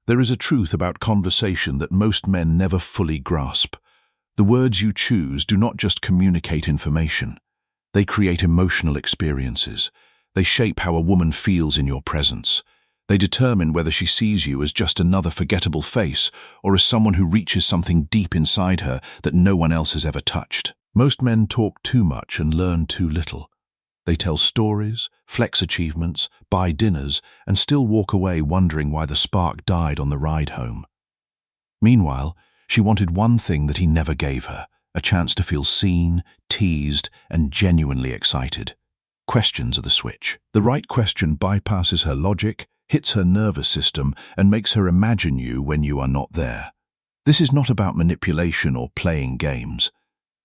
There is a truth about conversation that most men never fully grasp. The words you choose do not just communicate information. They create emotional experiences. They shape how a woman feels in your presence. They determine whether she sees you as just another forgettable face or as someone who reaches something deep inside her that no one else has ever touched. Most men talk too much and learn too little. They tell stories, flex achievements, buy dinners, and still walk away wondering why the spark died on the ride home. Meanwhile, she wanted one thing that he never gave her, a chance to feel seen, teased, and genuinely excited. Questions are the switch. The right question bypasses her logic, hits her nervous system, and makes her imagine you when you are not there. This is not about manipulation or playing games.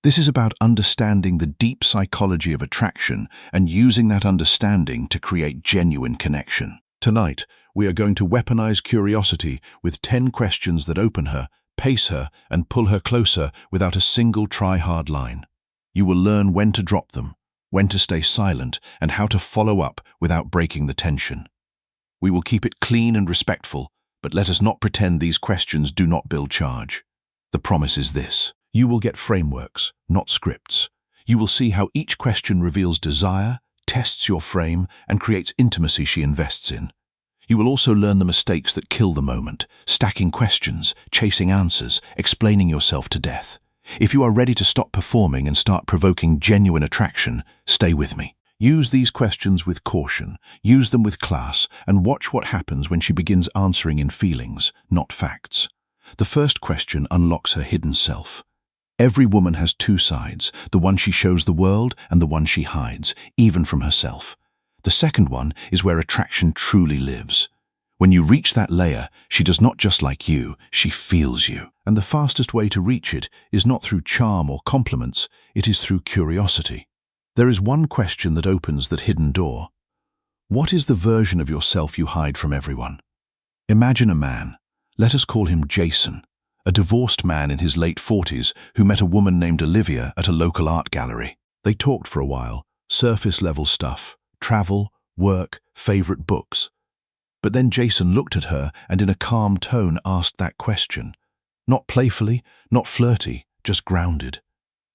This is about understanding the deep psychology of attraction and using that understanding to create genuine connection. Tonight, we are going to weaponize curiosity with 10 questions that open her, pace her, and pull her closer without a single try-hard line. You will learn when to drop them, when to stay silent, and how to follow up without breaking the tension. We will keep it clean and respectful, but let us not pretend these questions do not build charge. The promise is this. You will get frameworks, not scripts. You will see how each question reveals desire, tests your frame, and creates intimacy she invests in. You will also learn the mistakes that kill the moment, stacking questions, chasing answers, explaining yourself to death. If you are ready to stop performing and start provoking genuine attraction, stay with me. Use these questions with caution, use them with class, and watch what happens when she begins answering in feelings, not facts. The first question unlocks her hidden self. Every woman has two sides, the one she shows the world and the one she hides, even from herself. The second one is where attraction truly lives. When you reach that layer, she does not just like you, she feels you. And the fastest way to reach it is not through charm or compliments, it is through curiosity. There is one question that opens that hidden door. What is the version of yourself you hide from everyone? Imagine a man. Let us call him Jason. A divorced man in his late 40s who met a woman named Olivia at a local art gallery. They talked for a while, surface-level stuff, travel, work, favorite books. But then Jason looked at her and in a calm tone asked that question. Not playfully, not flirty, just grounded.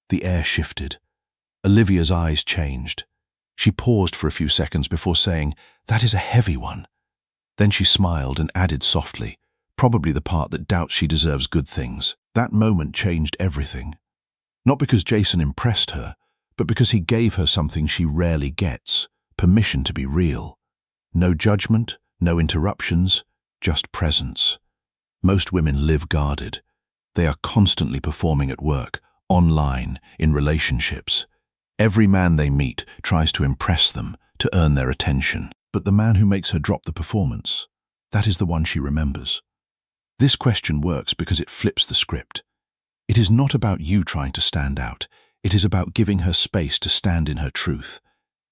The air shifted. Olivia's eyes changed. She paused for a few seconds before saying, "That is a heavy one." Then she smiled and added softly, probably the part that doubts she deserves good things. That moment changed everything. Not because Jason impressed her, but because he gave her something she rarely gets, permission to be real. No judgment, no interruptions, just presence. Most women live guarded. They are constantly performing at work, online, in relationships. Every man they meet tries to impress them, to earn their attention. But the man who makes her drop the performance, that is the one she remembers. This question works because it flips the script. It is not about you trying to stand out. It is about giving her space to stand in her truth.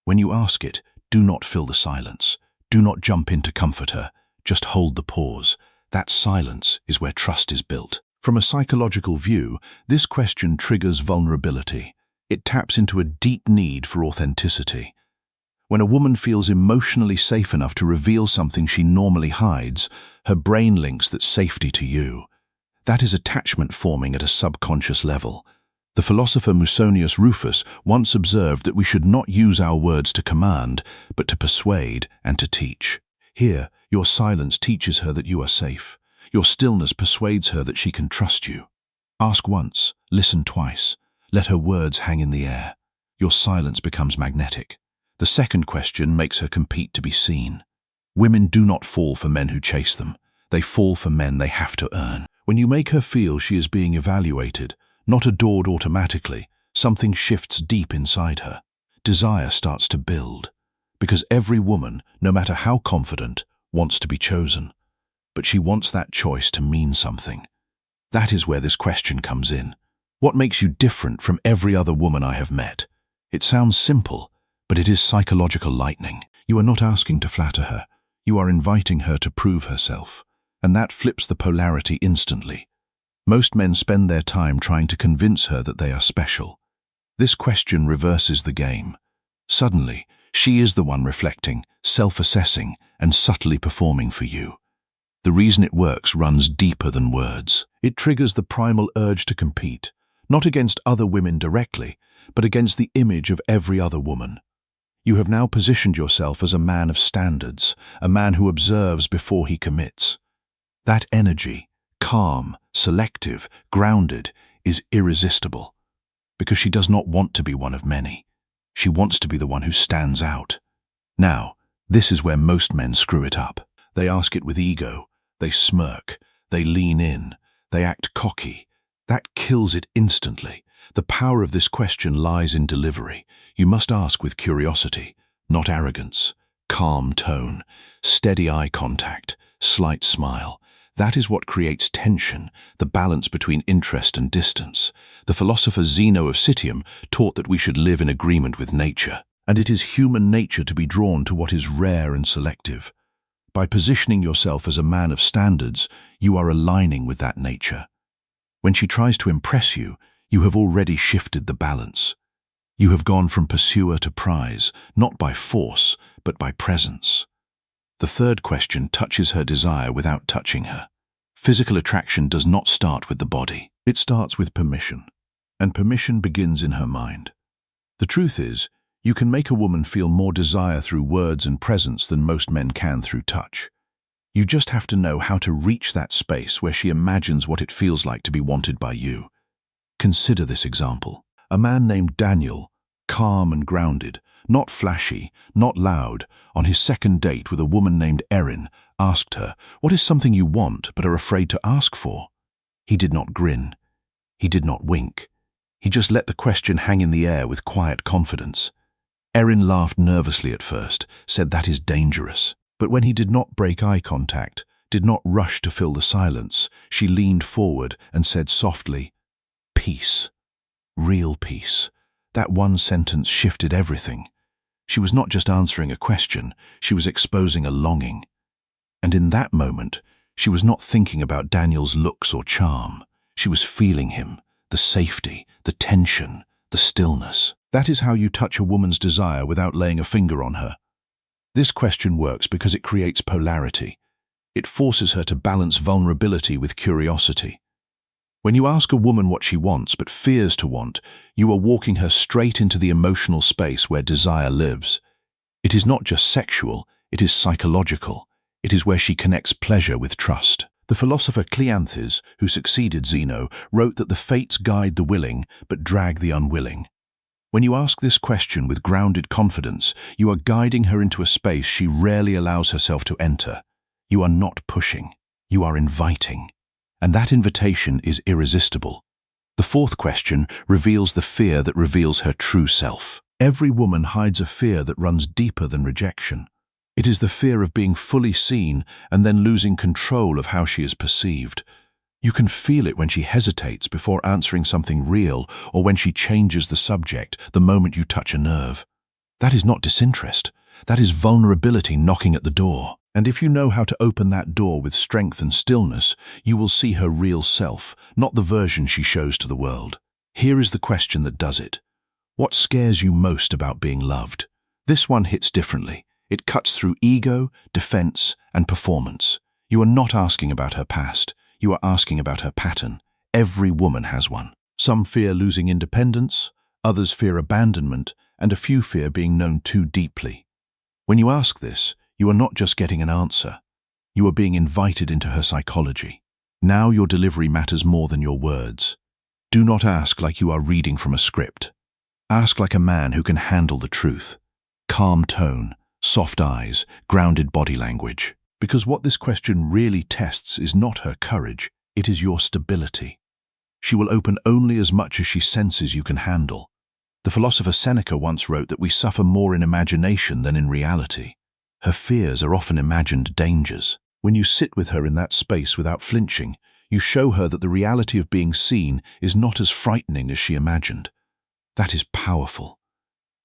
When you ask it, do not fill the silence. Do not jump in to comfort her. Just hold the pause. That silence is where trust is built. From a psychological view, this question triggers vulnerability. It taps into a deep need for authenticity. When a woman feels emotionally safe enough to reveal something she normally hides, her brain links that safety to you. That is attachment forming at a subconscious level. The philosopher Musonius Rufus once observed that we should not use our words to command, but to persuade and to teach. Here, your silence teaches her that you are safe. Your stillness persuades her that she can trust you. Ask once, listen twice. Let her words hang in the air. Your silence becomes magnetic. The second question makes her compete to be seen. Women do not fall for men who chase them. They fall for men they have to earn. When you make her feel she is being evaluated, not adored automatically, something shifts deep inside her. Desire starts to build. Because every woman, no matter how confident, wants to be chosen. But she wants that choice to mean something. That is where this question comes in. What makes you different from every other woman I have met? It sounds simple, but it is psychological lightning. You are not asking to flatter her. You are inviting her to prove herself. And that flips the polarity instantly. Most men spend their time trying to convince her that they are special. This question reverses the game. Suddenly, she is the one reflecting, self-assessing, and subtly performing for you. The reason it works runs deeper than words. It triggers the primal urge to compete, not against other women directly, but against the image of every other woman. You have now positioned yourself as a man of standards, a man who observes before he commits. That energy, calm, selective, grounded, is irresistible, because she does not want to be one of many. She wants to be the one who stands out. Now, this is where most men screw it up. They ask it with ego, they smirk, they lean in, they act cocky. That kills it instantly. The power of this question lies in delivery. You must ask with curiosity, not arrogance. Calm tone, steady eye contact, slight smile. That is what creates tension, the balance between interest and distance. The philosopher Zeno of Citium taught that we should live in agreement with nature, and it is human nature to be drawn to what is rare and selective. By positioning yourself as a man of standards, you are aligning with that nature. When she tries to impress you, you have already shifted the balance. You have gone from pursuer to prize, not by force, but by presence. The third question touches her desire without touching her. Physical attraction does not start with the body. It starts with permission, and permission begins in her mind. The truth is, you can make a woman feel more desire through words and presence than most men can through touch. You just have to know how to reach that space where she imagines what it feels like to be wanted by you. Consider this example. A man named Daniel, calm and grounded, not flashy, not loud, on his second date with a woman named Erin, asked her, "What is something you want but are afraid to ask for?" He did not grin. He did not wink. He just let the question hang in the air with quiet confidence. Erin laughed nervously at first, said that is dangerous. But when he did not break eye contact, did not rush to fill the silence, she leaned forward and said softly, "Peace. Real peace." That one sentence shifted everything. She was not just answering a question, she was exposing a longing. And in that moment, she was not thinking about Daniel's looks or charm. She was feeling him, the safety, the tension, the stillness. That is how you touch a woman's desire without laying a finger on her. This question works because it creates polarity. It forces her to balance vulnerability with curiosity. When you ask a woman what she wants but fears to want, you are walking her straight into the emotional space where desire lives. It is not just sexual, it is psychological. It is where she connects pleasure with trust. The philosopher Cleanthes, who succeeded Zeno, wrote that the fates guide the willing but drag the unwilling. When you ask this question with grounded confidence, you are guiding her into a space she rarely allows herself to enter. You are not pushing, you are inviting. And that invitation is irresistible. The fourth question reveals the fear that reveals her true self. Every woman hides a fear that runs deeper than rejection. It is the fear of being fully seen and then losing control of how she is perceived. You can feel it when she hesitates before answering something real, or when she changes the subject the moment you touch a nerve. That is not disinterest. That is vulnerability knocking at the door. And if you know how to open that door with strength and stillness, you will see her real self, not the version she shows to the world. Here is the question that does it. What scares you most about being loved? This one hits differently. It cuts through ego, defense, and performance. You are not asking about her past. You are asking about her pattern. Every woman has one. Some fear losing independence, others fear abandonment, and a few fear being known too deeply. When you ask this, you are not just getting an answer. You are being invited into her psychology. Now your delivery matters more than your words. Do not ask like you are reading from a script. Ask like a man who can handle the truth. Calm tone, soft eyes, grounded body language. Because what this question really tests is not her courage, it is your stability. She will open only as much as she senses you can handle. The philosopher Seneca once wrote that we suffer more in imagination than in reality. Her fears are often imagined dangers. When you sit with her in that space without flinching, you show her that the reality of being seen is not as frightening as she imagined. That is powerful.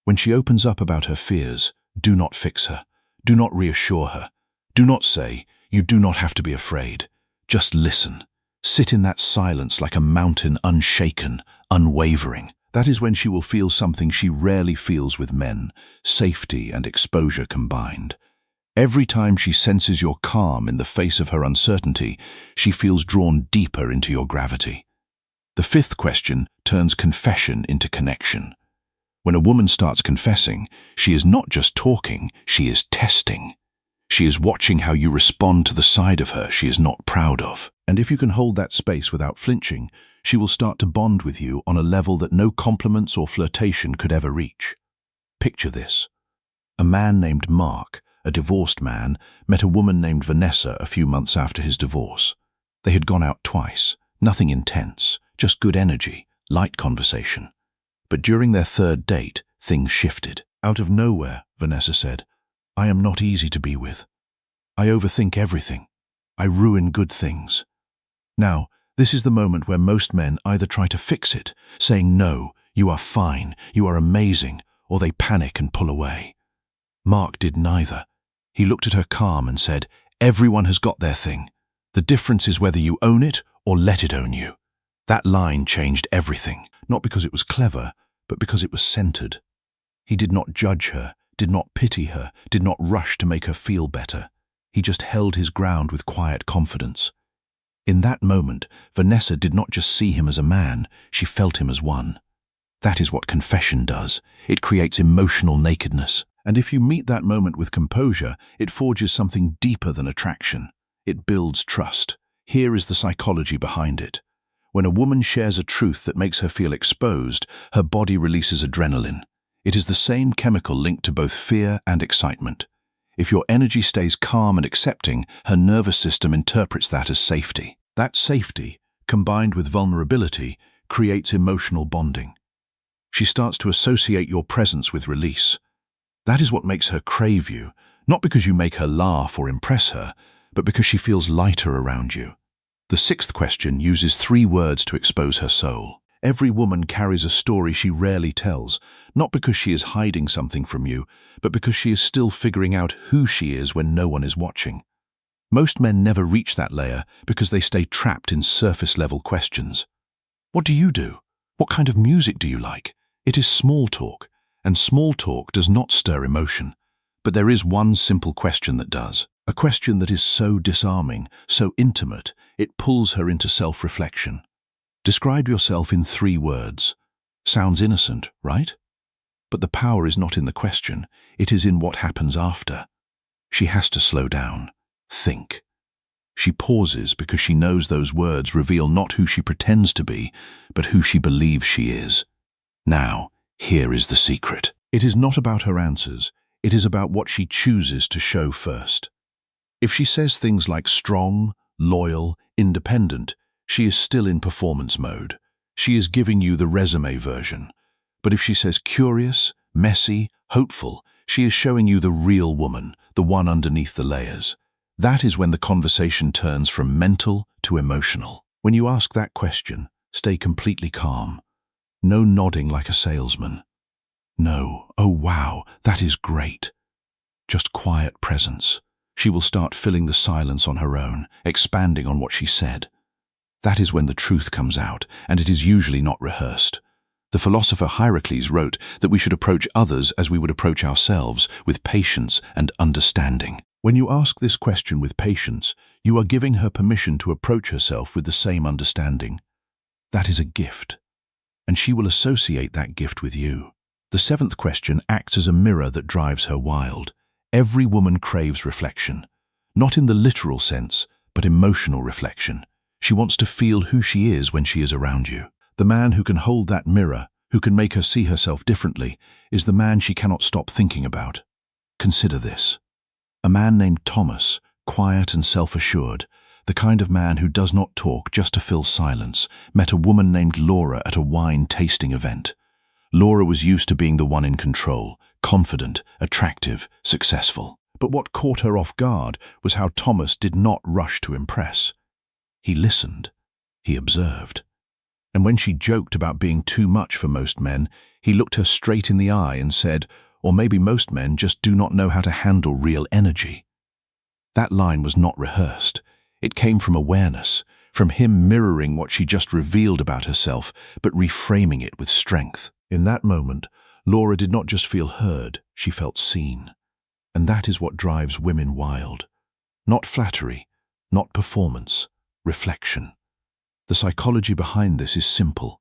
When she opens up about her fears, do not fix her. Do not reassure her. Do not say, "You do not have to be afraid." Just listen. Sit in that silence like a mountain, unshaken, unwavering. That is when she will feel something she rarely feels with men, safety and exposure combined. Every time she senses your calm in the face of her uncertainty, she feels drawn deeper into your gravity. The fifth question turns confession into connection. When a woman starts confessing, she is not just talking, she is testing. She is watching how you respond to the side of her she is not proud of. And if you can hold that space without flinching, she will start to bond with you on a level that no compliments or flirtation could ever reach. Picture this. A man named Mark, a divorced man, met a woman named Vanessa a few months after his divorce. They had gone out twice, nothing intense, just good energy, light conversation. But during their third date, things shifted. Out of nowhere, Vanessa said, "I am not easy to be with. I overthink everything. I ruin good things." Now, this is the moment where most men either try to fix it, saying, "No, you are fine, you are amazing," or they panic and pull away. Mark did neither. He looked at her calm and said, "Everyone has got their thing. The difference is whether you own it or let it own you." That line changed everything, not because it was clever, but because it was centered. He did not judge her, did not pity her, did not rush to make her feel better. He just held his ground with quiet confidence. In that moment, Vanessa did not just see him as a man, she felt him as one. That is what confession does. It creates emotional nakedness. And if you meet that moment with composure, it forges something deeper than attraction. It builds trust. Here is the psychology behind it. When a woman shares a truth that makes her feel exposed, her body releases adrenaline. It is the same chemical linked to both fear and excitement. If your energy stays calm and accepting, her nervous system interprets that as safety. That safety, combined with vulnerability, creates emotional bonding. She starts to associate your presence with release. That is what makes her crave you, not because you make her laugh or impress her, but because she feels lighter around you. The sixth question uses 3 words to expose her soul. Every woman carries a story she rarely tells, not because she is hiding something from you, but because she is still figuring out who she is when no one is watching. Most men never reach that layer because they stay trapped in surface-level questions. What do you do? What kind of music do you like? It is small talk, and small talk does not stir emotion. But there is one simple question that does. A question that is so disarming, so intimate, it pulls her into self-reflection. Describe yourself in 3 words. Sounds innocent, right? But the power is not in the question, it is in what happens after. She has to slow down, think. She pauses because she knows those words reveal not who she pretends to be, but who she believes she is. Now, here is the secret. It is not about her answers, it is about what she chooses to show first. If she says things like strong, loyal, independent, she is still in performance mode. She is giving you the resume version. But if she says curious, messy, hopeful, she is showing you the real woman, the one underneath the layers. That is when the conversation turns from mental to emotional. When you ask that question, stay completely calm. No nodding like a salesman. No, "Oh wow, that is great." Just quiet presence. She will start filling the silence on her own, expanding on what she said. That is when the truth comes out, and it is usually not rehearsed. The philosopher Hierocles wrote that we should approach others as we would approach ourselves, with patience and understanding. When you ask this question with patience, you are giving her permission to approach herself with the same understanding. That is a gift, and she will associate that gift with you. The 7th question acts as a mirror that drives her wild. Every woman craves reflection, not in the literal sense, but emotional reflection. She wants to feel who she is when she is around you. The man who can hold that mirror, who can make her see herself differently, is the man she cannot stop thinking about. Consider this. A man named Thomas, quiet and self-assured, the kind of man who does not talk just to fill silence, met a woman named Laura at a wine tasting event. Laura was used to being the one in control, confident, attractive, successful. But what caught her off guard was how Thomas did not rush to impress. He listened. He observed. And when she joked about being too much for most men, he looked her straight in the eye and said, "Or maybe most men just do not know how to handle real energy." That line was not rehearsed. It came from awareness, from him mirroring what she just revealed about herself, but reframing it with strength. In that moment, Laura did not just feel heard, she felt seen. And that is what drives women wild. Not flattery, not performance, reflection. The psychology behind this is simple.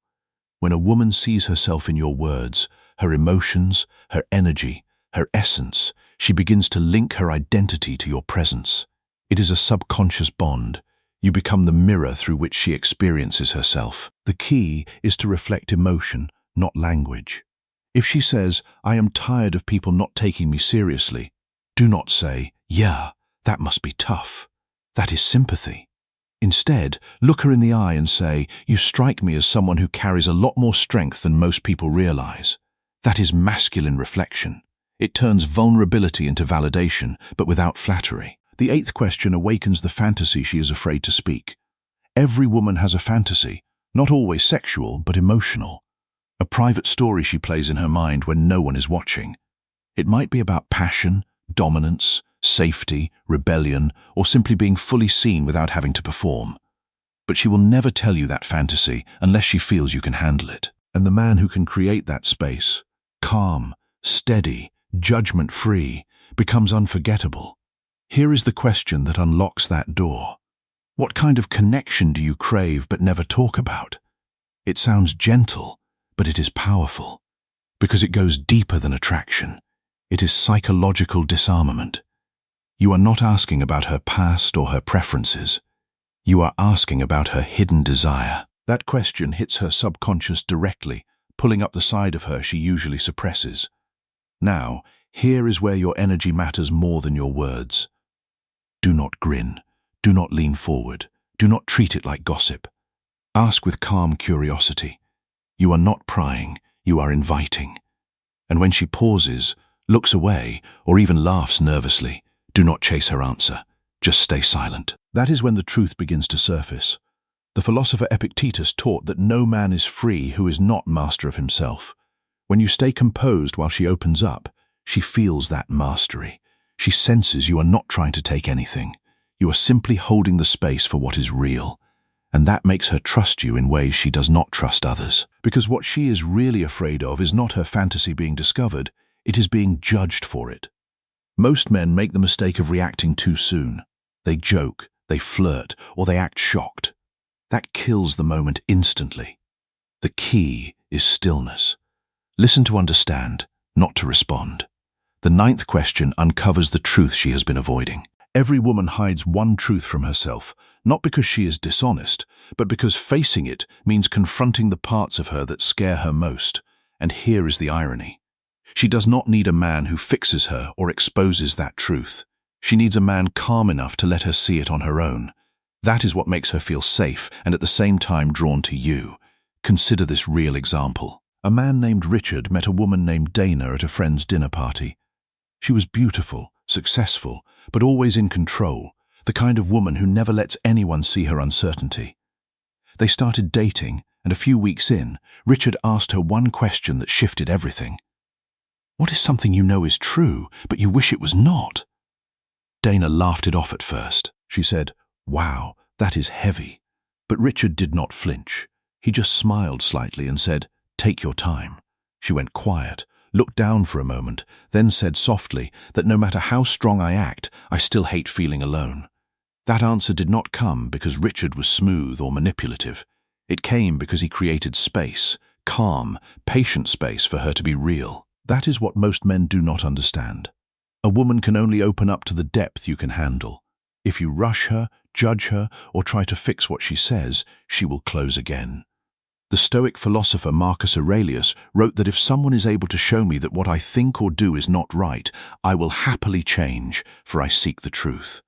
When a woman sees herself in your words, her emotions, her energy, her essence, she begins to link her identity to your presence. It is a subconscious bond. You become the mirror through which she experiences herself. The key is to reflect emotion, not language. If she says, "I am tired of people not taking me seriously," do not say, "Yeah, that must be tough." That is sympathy. Instead, look her in the eye and say, "You strike me as someone who carries a lot more strength than most people realize." That is masculine reflection. It turns vulnerability into validation, but without flattery. The eighth question awakens the fantasy she is afraid to speak. Every woman has a fantasy, not always sexual, but emotional. A private story she plays in her mind when no one is watching. It might be about passion, dominance, safety, rebellion, or simply being fully seen without having to perform. But she will never tell you that fantasy unless she feels you can handle it. And the man who can create that space, calm, steady, judgment-free, becomes unforgettable. Here is the question that unlocks that door. What kind of connection do you crave but never talk about? It sounds gentle, but it is powerful, because it goes deeper than attraction. It is psychological disarmament. You are not asking about her past or her preferences. You are asking about her hidden desire. That question hits her subconscious directly, pulling up the side of her she usually suppresses. Now, here is where your energy matters more than your words. Do not grin. Do not lean forward. Do not treat it like gossip. Ask with calm curiosity. You are not prying, you are inviting. And when she pauses, looks away, or even laughs nervously, do not chase her answer. Just stay silent. That is when the truth begins to surface. The philosopher Epictetus taught that no man is free who is not master of himself. When you stay composed while she opens up, she feels that mastery. She senses you are not trying to take anything. You are simply holding the space for what is real. And that makes her trust you in ways she does not trust others. Because what she is really afraid of is not her fantasy being discovered, it is being judged for it. Most men make the mistake of reacting too soon. They joke, they flirt, or they act shocked. That kills the moment instantly. The key is stillness. Listen to understand, not to respond. The ninth question uncovers the truth she has been avoiding. Every woman hides one truth from herself, not because she is dishonest, but because facing it means confronting the parts of her that scare her most. And here is the irony. She does not need a man who fixes her or exposes that truth. She needs a man calm enough to let her see it on her own. That is what makes her feel safe and at the same time drawn to you. Consider this real example. A man named Richard met a woman named Dana at a friend's dinner party. She was beautiful, successful, but always in control, the kind of woman who never lets anyone see her uncertainty. They started dating, and a few weeks in, Richard asked her one question that shifted everything. "What is something you know is true, but you wish it was not?" Dana laughed it off at first. She said, "Wow, that is heavy." But Richard did not flinch. He just smiled slightly and said, "Take your time." She went quiet, looked down for a moment, then said softly that no matter how strong I act, I still hate feeling alone. That answer did not come because Richard was smooth or manipulative. It came because he created space, calm, patient space for her to be real. That is what most men do not understand. A woman can only open up to the depth you can handle. If you rush her, judge her, or try to fix what she says, she will close again. The Stoic philosopher Marcus Aurelius wrote that if someone is able to show me that what I think or do is not right, I will happily change, for I seek the truth.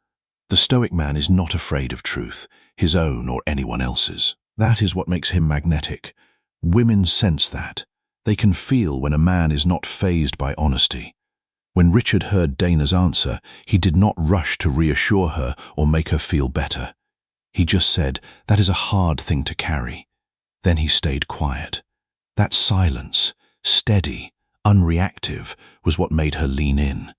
The Stoic man is not afraid of truth, his own or anyone else's. That is what makes him magnetic. Women sense that. They can feel when a man is not fazed by honesty. When Richard heard Dana's answer, he did not rush to reassure her or make her feel better. He just said, "That is a hard thing to carry." Then he stayed quiet. That silence, steady, unreactive, was what made her lean in.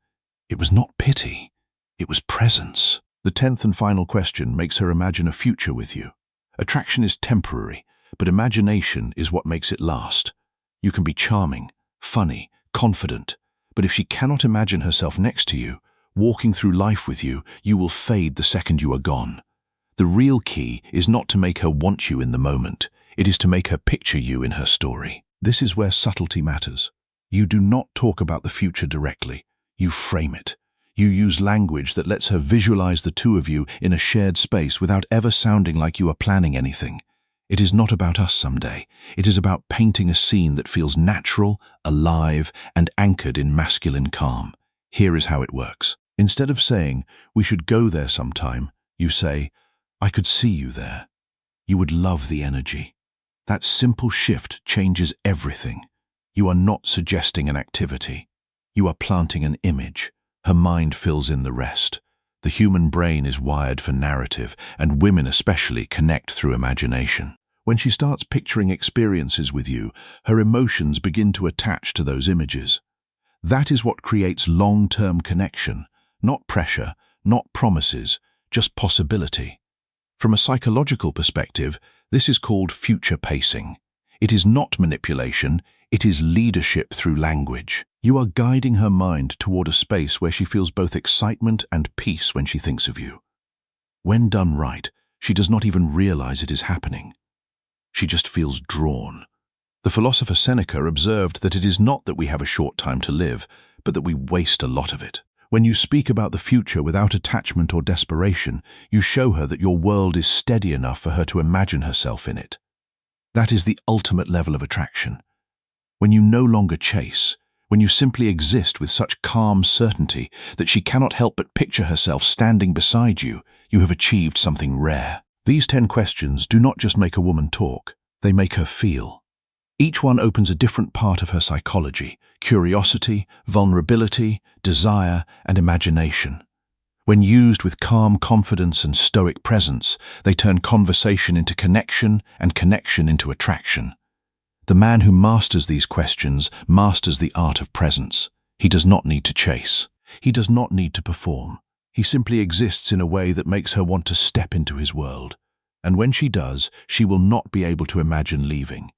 It was not pity, it was presence. The 10th and final question makes her imagine a future with you. Attraction is temporary, but imagination is what makes it last. You can be charming, funny, confident, But if she cannot imagine herself next to you, walking through life with you, you will fade the second you are gone. The real key is not to make her want you in the moment. It is to make her picture you in her story. This is where subtlety matters. You do not talk about the future directly. You frame it. You use language that lets her visualize the two of you in a shared space without ever sounding like you are planning anything. It is not about us someday. It is about painting a scene that feels natural, alive, and anchored in masculine calm. Here is how it works. Instead of saying, "We should go there sometime," you say, "I could see you there. You would love the energy." That simple shift changes everything. You are not suggesting an activity. You are planting an image. Her mind fills in the rest. The human brain is wired for narrative, and women especially connect through imagination. When she starts picturing experiences with you, her emotions begin to attach to those images. That is what creates long-term connection, not pressure, not promises, just possibility. From a psychological perspective, this is called future pacing. It is not manipulation, it is leadership through language. You are guiding her mind toward a space where she feels both excitement and peace when she thinks of you. When done right, she does not even realize it is happening. She just feels drawn. The philosopher Seneca observed that it is not that we have a short time to live, but that we waste a lot of it. When you speak about the future without attachment or desperation, you show her that your world is steady enough for her to imagine herself in it. That is the ultimate level of attraction. When you no longer chase, when you simply exist with such calm certainty that she cannot help but picture herself standing beside you, you have achieved something rare. These 10 questions do not just make a woman talk, they make her feel. Each one opens a different part of her psychology: curiosity, vulnerability, desire, and imagination. When used with calm confidence and stoic presence, they turn conversation into connection and connection into attraction. The man who masters these questions masters the art of presence. He does not need to chase. He does not need to perform. He simply exists in a way that makes her want to step into his world. And when she does, she will not be able to imagine leaving.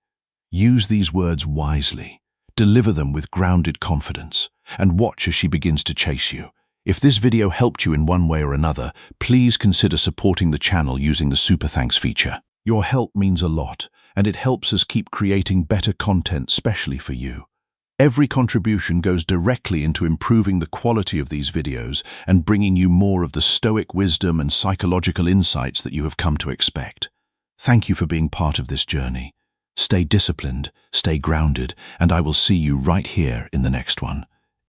Use these words wisely. Deliver them with grounded confidence, and watch as she begins to chase you. If this video helped you in one way or another, please consider supporting the channel using the Super Thanks feature. Your help means a lot, and it helps us keep creating better content specially for you. Every contribution goes directly into improving the quality of these videos and bringing you more of the Stoic wisdom and psychological insights that you have come to expect. Thank you for being part of this journey. Stay disciplined, stay grounded, and I will see you right here in the next one.